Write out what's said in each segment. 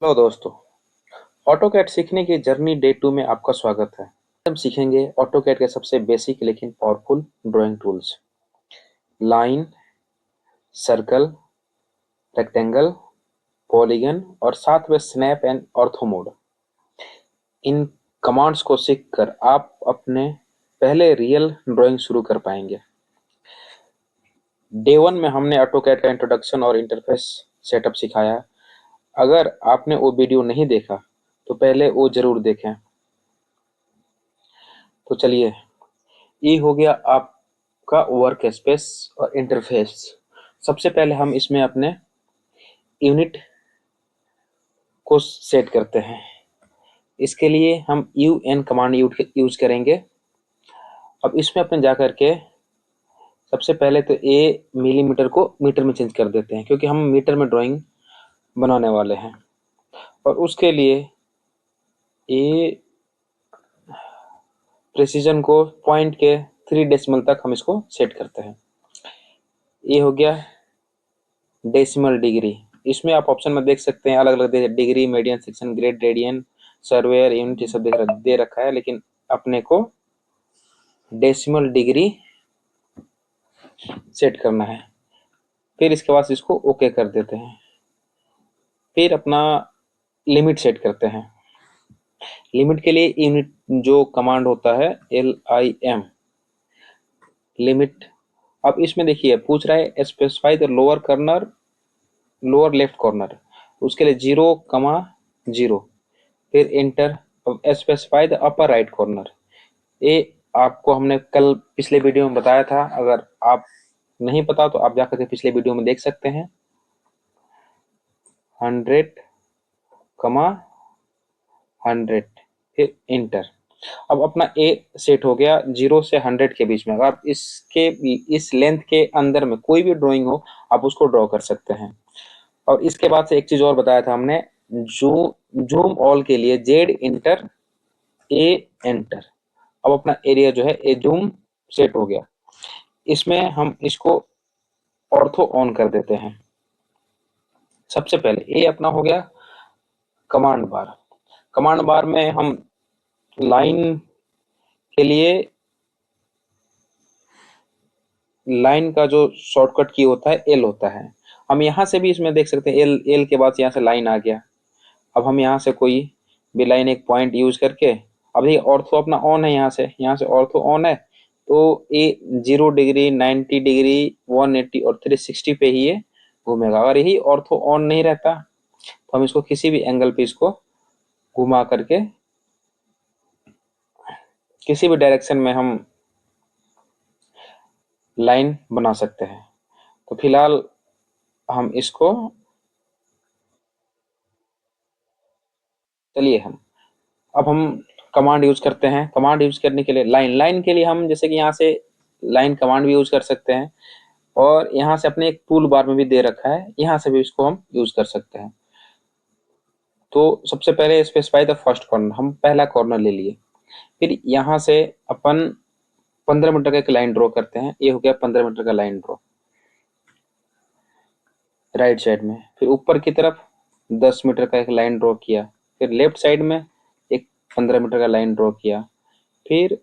Hello दोस्तों, AutoCAD सीखने की जर्नी डे 2 में आपका स्वागत है। हम सीखेंगे ऑटोकैड के सबसे बेसिक लेकिन powerful drawing tools. Line, circle, rectangle, polygon और साथ में snap and ortho mode. In commands को सीखकर आप अपने पहले रियल ड्राइंग शुरू कर पाएंगे। डे 1 में हमने ऑटोकैड का इंट्रोडक्शन और इंटरफेस सेटअप सिखाया। अगर आपने वो वीडियो नहीं देखा तो पहले वो जरूर देखें। तो चलिए, ये हो गया आपका वर्क स्पेस और इंटरफेस। सबसे पहले हम इसमें अपने यूनिट को सेट करते हैं। इसके लिए हम UN कमांड यूज करेंगे। अब इसमें अपने जा करके सबसे पहले तो ए मिलीमीटर को मीटर में चेंज कर देते हैं, क्योंकि हम मीटर में ड्राइंग बनाने वाले हैं। और उसके लिए ए प्रेसिजन को पॉइंट के 3 डेसिमल तक हम इसको सेट करते हैं। ये हो गया डेसिमल डिग्री। इसमें आप ऑप्शन में देख सकते हैं अलग अलग degree, median, section, grade, radian, surveyor, unit, ये सब दे रखा है, लेकिन अपने को डेसिमल डिग्री सेट करना है। फिर इसके बाद इसको ओके कर देते हैं। फिर अपना लिमिट सेट करते हैं। लिमिट के लिए यूनिट जो कमांड होता है LIM लिमिट। अब इसमें देखिए पूछ रहा है specify the lower corner, lower left corner. उसके लिए 0,0। फिर इंटर। अब specify the upper right corner. ये आपको हमने कल पिछले वीडियो में बताया था। अगर आप नहीं पता तो आप जाकर के पिछले वीडियो में देख सकते हैं। 100,100। फिर इंटर। अब अपना ए सेट हो गया 0 से 100 के बीच में। अगर आप इस लेंथ के अंदर में कोई भी ड्राइंग हो आप उसको ड्रॉ कर सकते हैं। और इसके बाद से एक चीज और बताया था हमने, जूम ऑल के लिए जेड इंटर, ए एंटर। अब अपना एरिया जो है ए जूम सेट हो गया। इसमें हम इसको ऑर्थो ऑन कर देते हैं। सबसे पहले ये अपना हो गया कमांड बार। कमांड बार में हम लाइन के लिए लाइन का जो शॉर्टकट की होता है एल होता है। हम यहाँ से भी इसमें देख सकते हैं एल, एल के बाद यहाँ से लाइन आ गया। अब हम यहाँ से कोई भी लाइन एक पॉइंट यूज करके, अब ये ऑर्थो अपना ऑन है, यहाँ से ऑर्थो ऑन है, तो ये 0 डिग्री, 90 डिग्री, 180 और 360 पे ही ये घूमेगा। अगर यही ऑर्थो ऑन नहीं रहता तो हम इसको किसी भी एंगल पे इसको घुमा करके किसी भी डायरेक्शन में हम लाइन बना सकते हैं। तो फिलहाल हम इसको, चलिए अब हम कमांड यूज करते हैं। कमांड यूज करने के लिए लाइन के लिए हम जैसे कि यहाँ से लाइन कमांड भी यूज कर सकते हैं, और यहाँ से अपने एक टूल बार में भी दे रखा है, यहाँ से भी इसको हम यूज कर सकते हैं। तो सबसे पहले स्पेसिफाई द फर्स्ट कॉर्नर, हम पहला कॉर्नर ले लिए। फिर यहाँ से अपन 15 मीटर का एक लाइन ड्रॉ करते हैं। ये हो गया 15 मीटर का लाइन ड्रॉ राइट साइड में। फिर ऊपर की तरफ 10 मीटर का एक लाइन ड्रॉ किया। फिर लेफ्ट साइड में एक 15 मीटर का लाइन ड्रॉ किया। फिर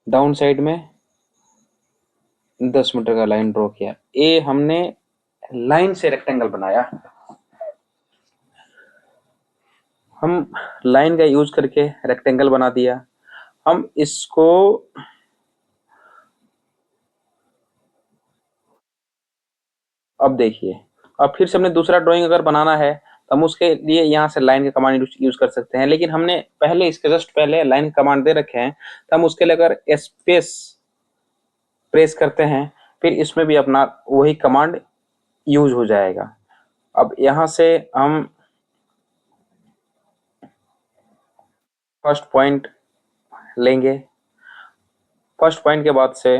डाउन साइड में 10 मीटर का लाइन ड्रॉ किया। ये हमने लाइन से रेक्टेंगल बनाया। हम लाइन का यूज करके रेक्टेंगल बना दिया। हम इसको अब देखिए, अब फिर से हमने दूसरा ड्राइंग अगर बनाना है तो हम उसके लिए यहाँ से लाइन का कमांड यूज कर सकते हैं। लेकिन हमने पहले इसके जस्ट पहले लाइन कमांड दे रखे हैं, तो हम उसके लिए अगर स्पेस प्रेस करते हैं फिर इसमें भी अपना वही कमांड यूज हो जाएगा। अब यहाँ से हम फर्स्ट पॉइंट लेंगे। फर्स्ट पॉइंट के बाद से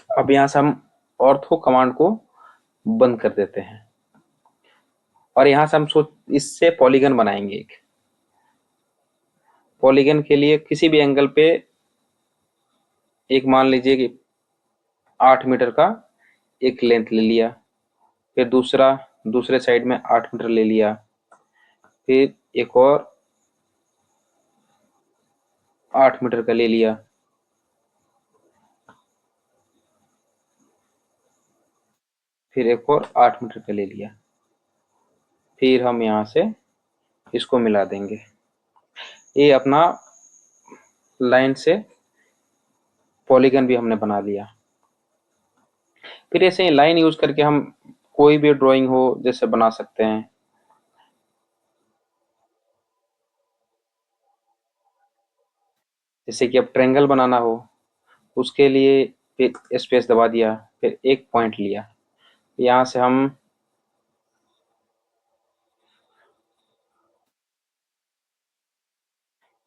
अब यहाँ से हम ऑर्थो कमांड को बंद कर देते हैं, और यहाँ से हम इससे पॉलीगन बनाएंगे। एक पॉलीगन के लिए किसी भी एंगल पे एक मान लीजिए कि 8 मीटर का एक लेंथ ले लिया। फिर दूसरे साइड में 8 मीटर ले लिया, फिर एक और 8 मीटर का ले लिया, फिर एक और 8 मीटर का ले लिया। फिर हम यहाँ से इसको मिला देंगे। ये अपना लाइन से पॉलीगन भी हमने बना लिया। फिर ऐसे ही लाइन यूज करके हम कोई भी ड्राइंग हो जैसे बना सकते हैं। जैसे कि अब ट्रायंगल बनाना हो, उसके लिए फिर स्पेस दबा दिया, फिर एक पॉइंट लिया, यहाँ से हम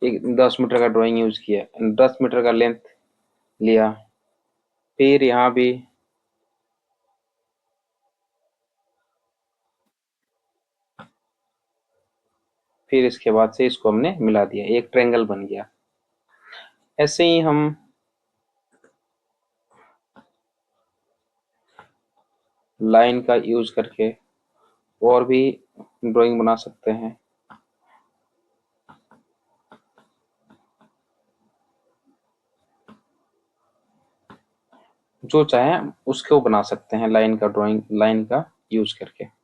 एक 10 मीटर का ड्राइंग यूज किया, 10 मीटर का लेंथ लिया। फिर यहाँ भी फिर इसके बाद से इसको हमने मिला दिया, एक ट्रायंगल बन गया। ऐसे ही हम लाइन का यूज करके और भी ड्राइंग बना सकते हैं। जो चाहे उसको बना सकते हैं, लाइन का ड्राइंग लाइन का यूज करके।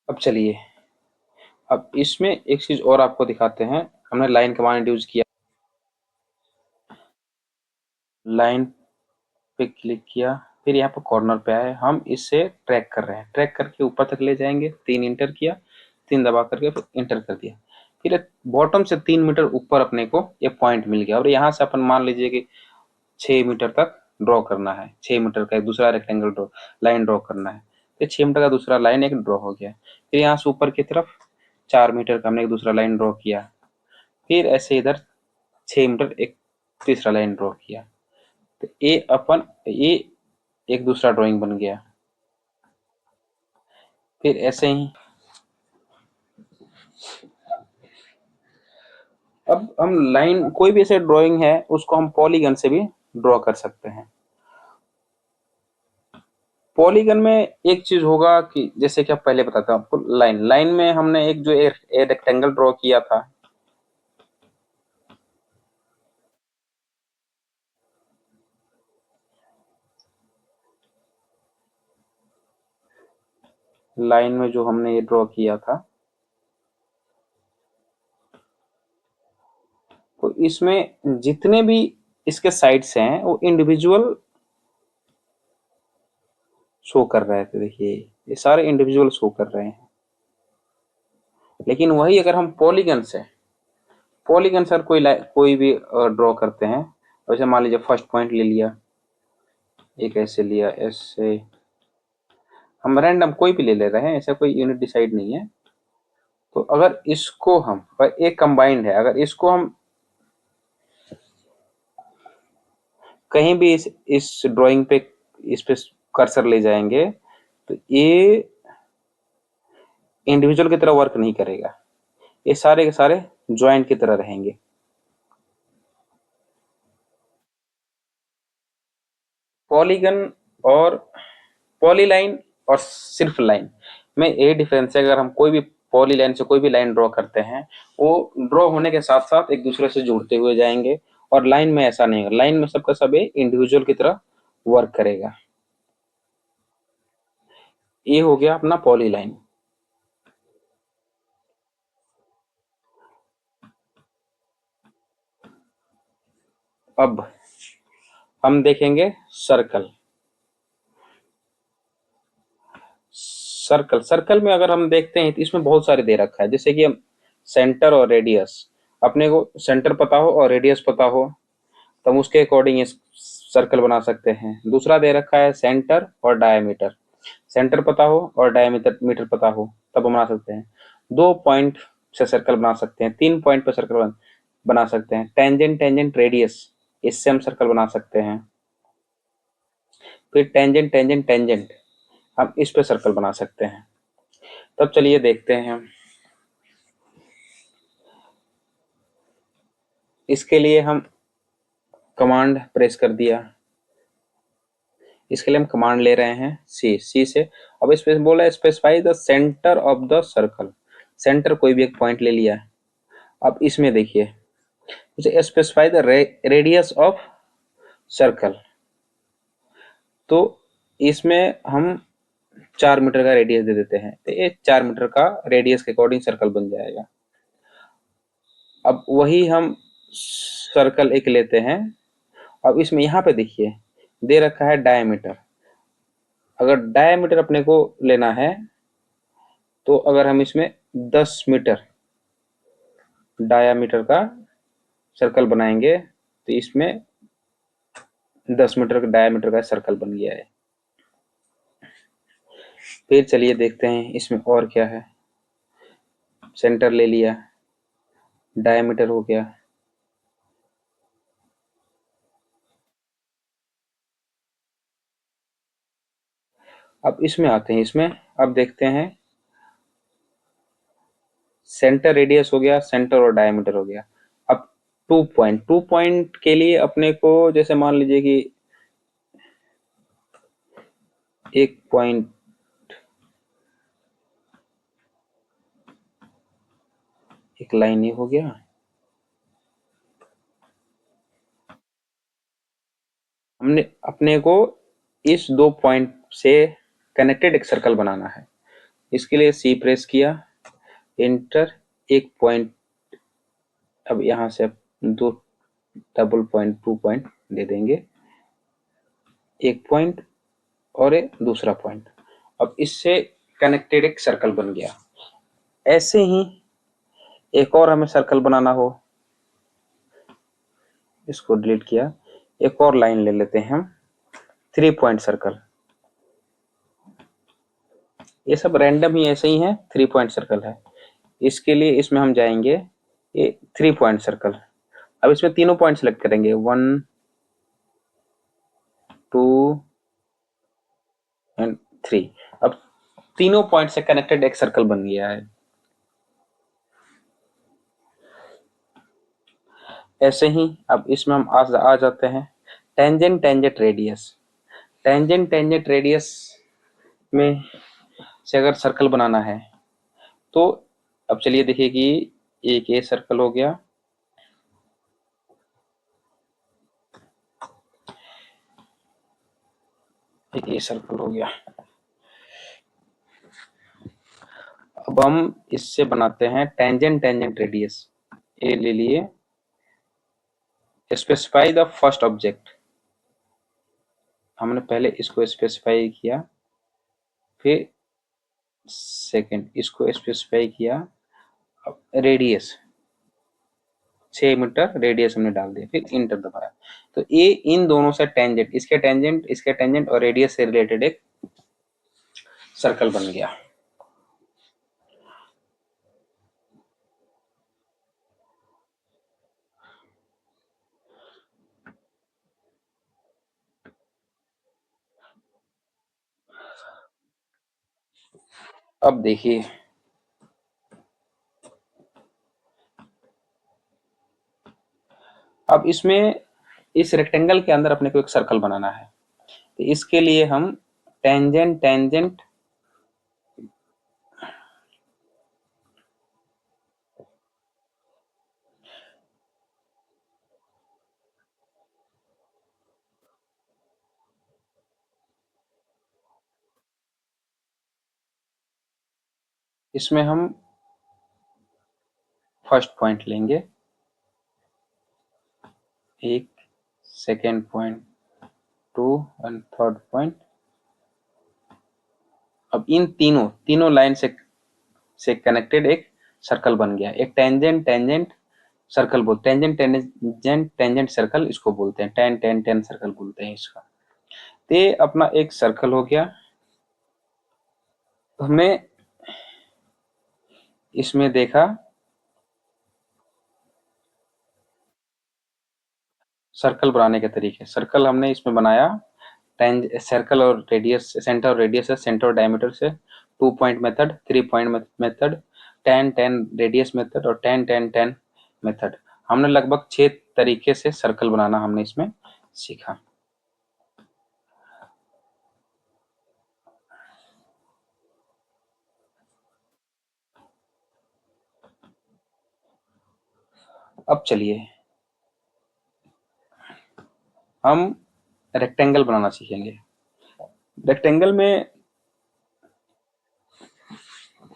अब चलिए, अब इसमें एक चीज और आपको दिखाते हैं। हमने लाइन कमांड यूज किया, लाइन पे क्लिक किया, फिर यहाँ पर कॉर्नर पे आए, हम इससे ट्रैक कर रहे हैं, ट्रैक करके ऊपर तक ले जाएंगे। 3 इंटर किया, 3 दबा करके फिर इंटर कर दिया। फिर बॉटम से 3 मीटर ऊपर अपने को ये पॉइंट मिल गया, और यहाँ से अपन मान लीजिए कि 6 मीटर तक ड्रॉ करना है। 6 मीटर का एक दूसरा रेक्टेंगल ड्रॉ लाइन ड्रॉ करना है। फिर 6 मीटर का दूसरा लाइन एक ड्रॉ हो गया। फिर यहाँ से ऊपर की तरफ 4 मीटर का हमने एक दूसरा लाइन ड्रॉ किया। फिर ऐसे इधर 6 मीटर एक तीसरा लाइन ड्रॉ किया। तो ये एक दूसरा ड्राइंग बन गया। फिर ऐसे ही अब हम लाइन कोई भी ऐसे ड्राइंग है उसको हम पॉलीगन से भी ड्रॉ कर सकते हैं। पॉलीगन में एक चीज होगा कि जैसे कि आप पहले बताता हूँ आपको, लाइन लाइन में हमने एक जो एक रेक्टेंगल ड्रॉ किया था, लाइन में जो हमने ये ड्रॉ किया था, तो इसमें जितने भी इसके साइड्स हैं वो इंडिविजुअल शो कर रहे थे। देखिए ये सारे इंडिविजुअल शो कर रहे हैं। लेकिन वही अगर हम पॉलीगन सर कोई भी ड्रॉ करते हैं, वैसे मान लीजिए फर्स्ट पॉइंट ले लिया, एक ऐसे लिया, ऐसे हम रैंडम कोई भी ले ले रहे हैं, ऐसा कोई यूनिट डिसाइड नहीं है। तो अगर इसको हम एक कंबाइंड है, अगर इसको हम कहीं भी इस ड्राइंग पे इस पे कर्सर ले जाएंगे तो ये इंडिविजुअल की तरह वर्क नहीं करेगा, ये सारे के सारे ज्वाइंट की तरह रहेंगे। पॉलीगन और पॉलीलाइन और सिर्फ लाइन में ये डिफरेंस है। अगर हम कोई भी पॉली लाइन से कोई भी लाइन ड्रॉ करते हैं, वो ड्रॉ होने के साथ साथ एक दूसरे से जुड़ते हुए जाएंगे, और लाइन में ऐसा नहीं होगा। लाइन में सबका सब इंडिविजुअल की तरह वर्क करेगा। ये हो गया अपना पॉली लाइन। अब हम देखेंगे सर्कल। सर्कल में अगर हम देखते हैं तो इसमें बहुत सारे दे रखा है, जैसे कि हम सेंटर और रेडियस, अपने को सेंटर पता हो और रेडियस पता हो तो हम उसके अकॉर्डिंग इस सर्कल बना सकते हैं। दूसरा दे रखा है सेंटर और डायमीटर, सेंटर पता हो और डायमीटर मीटर पता हो तब हम बना सकते हैं। 2 पॉइंट से सर्कल बना सकते हैं, 3 पॉइंट पर सर्कल बना सकते हैं। टेंजेंट टेंजेंट रेडियस, इससे हम सर्कल बना सकते हैं। फिर टेंजेंट टेंजेंट टेंजेंट, हम इस पे सर्कल बना सकते हैं। तब चलिए देखते हैं। इसके लिए हम कमांड प्रेस कर दिया, इसके लिए हम कमांड ले रहे हैं सी से। अब इसमें बोला specify the centre of the circle, centre कोई भी एक पॉइंट ले लिया। अब इसमें देखिए specify the radius of circle, तो इसमें हम 4 मीटर का रेडियस दे देते हैं, तो ये 4 मीटर का रेडियस के अकॉर्डिंग सर्कल बन जाएगा। अब वही हम सर्कल एक लेते हैं। अब इसमें यहाँ पे देखिए दे रखा है डायमीटर, अगर डायमीटर अपने को लेना है तो अगर हम इसमें 10 मीटर डायामीटर का सर्कल बनाएंगे तो इसमें 10 मीटर का डायामीटर का सर्कल बन गया है। फिर चलिए देखते हैं इसमें और क्या है। सेंटर ले लिया, डायमीटर हो गया, अब इसमें आते हैं। इसमें अब देखते हैं सेंटर रेडियस हो गया, सेंटर और डायमीटर हो गया। अब 2 पॉइंट के लिए अपने को जैसे मान लीजिए कि एक पॉइंट एक लाइन ये हो गया, हमने अपने को इस 2 पॉइंट से कनेक्टेड एक सर्कल बनाना है। इसके लिए सी प्रेस किया, एंटर, एक पॉइंट, अब यहां से अब 2 डबल पॉइंट 2 पॉइंट दे देंगे, एक पॉइंट और एक दूसरा पॉइंट। अब इससे कनेक्टेड एक सर्कल बन गया। ऐसे ही एक और हमें सर्कल बनाना हो, इसको डिलीट किया, एक और लाइन ले लेते हैं हम, 3 पॉइंट सर्कल। ये सब रैंडम ही ऐसे ही है, 3 पॉइंट सर्कल है। इसके लिए इसमें हम जाएंगे, ये 3 पॉइंट सर्कल। अब इसमें तीनों पॉइंट सेलेक्ट करेंगे, 1 2 एंड 3। अब तीनों पॉइंट से कनेक्टेड एक सर्कल बन गया है। ऐसे ही अब इसमें हम आ जाते हैं tangent tangent radius. Tangent tangent radius में से अगर सर्कल बनाना है तो अब चलिए देखिए कि एक ये सर्कल हो गया, एक ये सर्कल हो गया। अब हम इससे बनाते हैं टेंजेंट टेंजेंट रेडियस। ये ले लिए, स्पेसिफाई द फर्स्ट ऑब्जेक्ट, हमने पहले इसको स्पेसिफाई किया, फिर सेकंड इसको स्पेसिफाई किया। अब रेडियस 6 मीटर रेडियस हमने डाल दिया, फिर इंटर दबाया, तो ये इन दोनों से टेंजेंट, इसके टेंजेंट और रेडियस से रिलेटेड एक सर्कल बन गया। अब देखिए अब इसमें इस रेक्टेंगल के अंदर अपने को एक सर्कल बनाना है, तो इसके लिए हम टेंजेंट टेंजेंट इसमें हम फर्स्ट पॉइंट लेंगे, एक, second point 2 and third point. अब इन तीनों लाइन से कनेक्टेड एक सर्कल बन गया। एक टेंजेंट टेंजेंट सर्कल बोलते हैं, टेंजेंट टेंजेंट टेंजेंट सर्कल इसको बोलते हैं, टेन टेन टेन सर्कल बोलते हैं इसका। तो ये अपना एक सर्कल हो गया। हमें इसमें देखा सर्कल बनाने के तरीके, सर्कल हमने इसमें बनाया सर्कल और रेडियस, सेंटर और रेडियस है, सेंटर और डायमीटर से, 2 point method, 3 point method, 10 10 radius method और 10 10 10 मेथड। हमने लगभग 6 तरीके से सर्कल बनाना हमने इसमें सीखा। अब चलिए हम रेक्टेंगल बनाना सीखेंगे। रेक्टेंगल में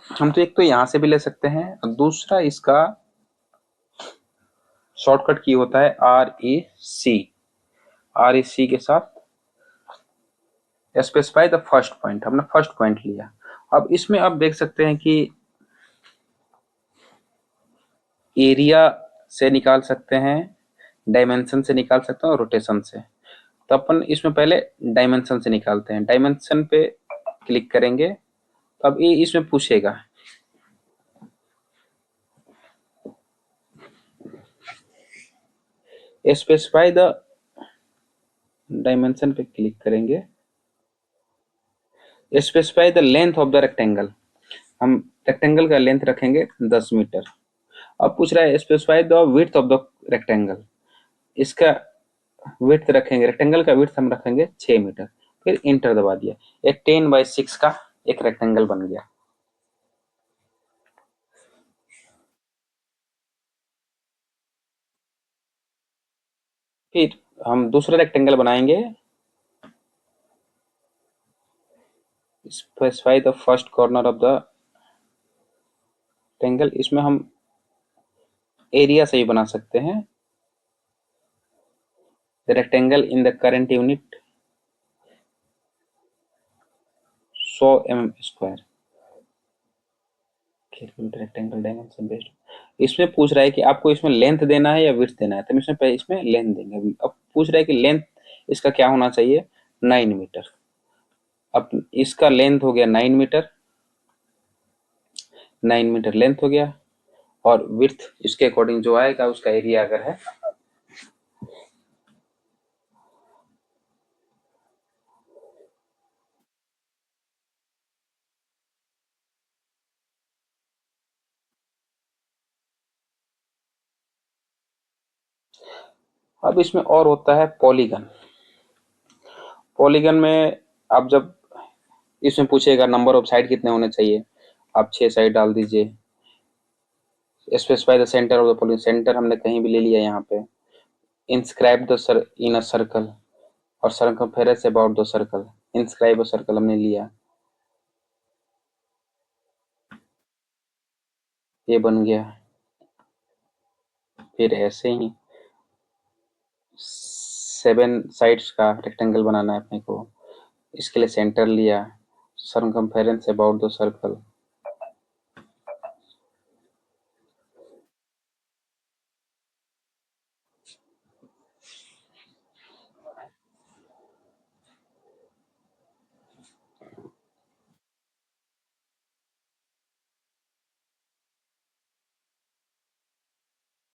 हम तो एक तो यहां से भी ले सकते हैं और दूसरा इसका शॉर्टकट की होता है REC। REC के साथ स्पेसिफाई द फर्स्ट पॉइंट, हमने फर्स्ट पॉइंट लिया। अब इसमें आप देख सकते हैं कि एरिया से निकाल सकते हैं, डायमेंशन से निकाल सकते हैं और रोटेशन से। तो अपन इसमें पहले डायमेंशन से निकालते हैं। डायमेंशन पे क्लिक करेंगे तो अब ये इसमें पूछेगा स्पेसिफाई द, डायमेंशन पे क्लिक करेंगे, specify the length of the rectangle. हम रेक्टेंगल का लेंथ रखेंगे 10 मीटर। अब पूछ रहा है specify the width of the rectangle, इसका विड्थ रखेंगे, रेक्टेंगल का विड्थ हम रखेंगे 6 मीटर। फिर इंटर दबा दिया, एक 10/6 का एक रेक्टेंगल बन गया। फिर हम दूसरा रेक्टेंगल बनाएंगे, specify the first corner of the rectangle. इसमें हम एरिया से ही बना सकते हैं। The rectangle in the current unit 100 mm²। Rectangle dimension based, इसमें पूछ रहा है कि आपको इसमें लेंथ देना है या विड्थ देना है, तो हम इसमें लेंथ देंगे। अब पूछ रहा है कि लेंथ इसका क्या होना चाहिए, 9 मीटर। अब इसका लेंथ हो गया 9 मीटर, 9 मीटर लेंथ हो गया, और विड्थ इसके अकॉर्डिंग जो आएगा उसका एरिया अगर है, अब इसमें और होता है पॉलीगन। पॉलीगन में आप जब इसमें पूछेगा नंबर ऑफ साइड कितने होने चाहिए, आप 6 साइड डाल दीजिए। Specify the centre of the polygon, centre हमने कहीं भी ले लिया यहाँ पे। Inscribe the in a circle और circumference about the circle, inscribe a circle हमने लिया, ये बन गया। फिर ऐसे ही 7 साइड्स का रेक्टेंगल बनाना है अपने को, इसके लिए सेंटर लिया, सर्कमफेरेंस अबाउट द सर्कल,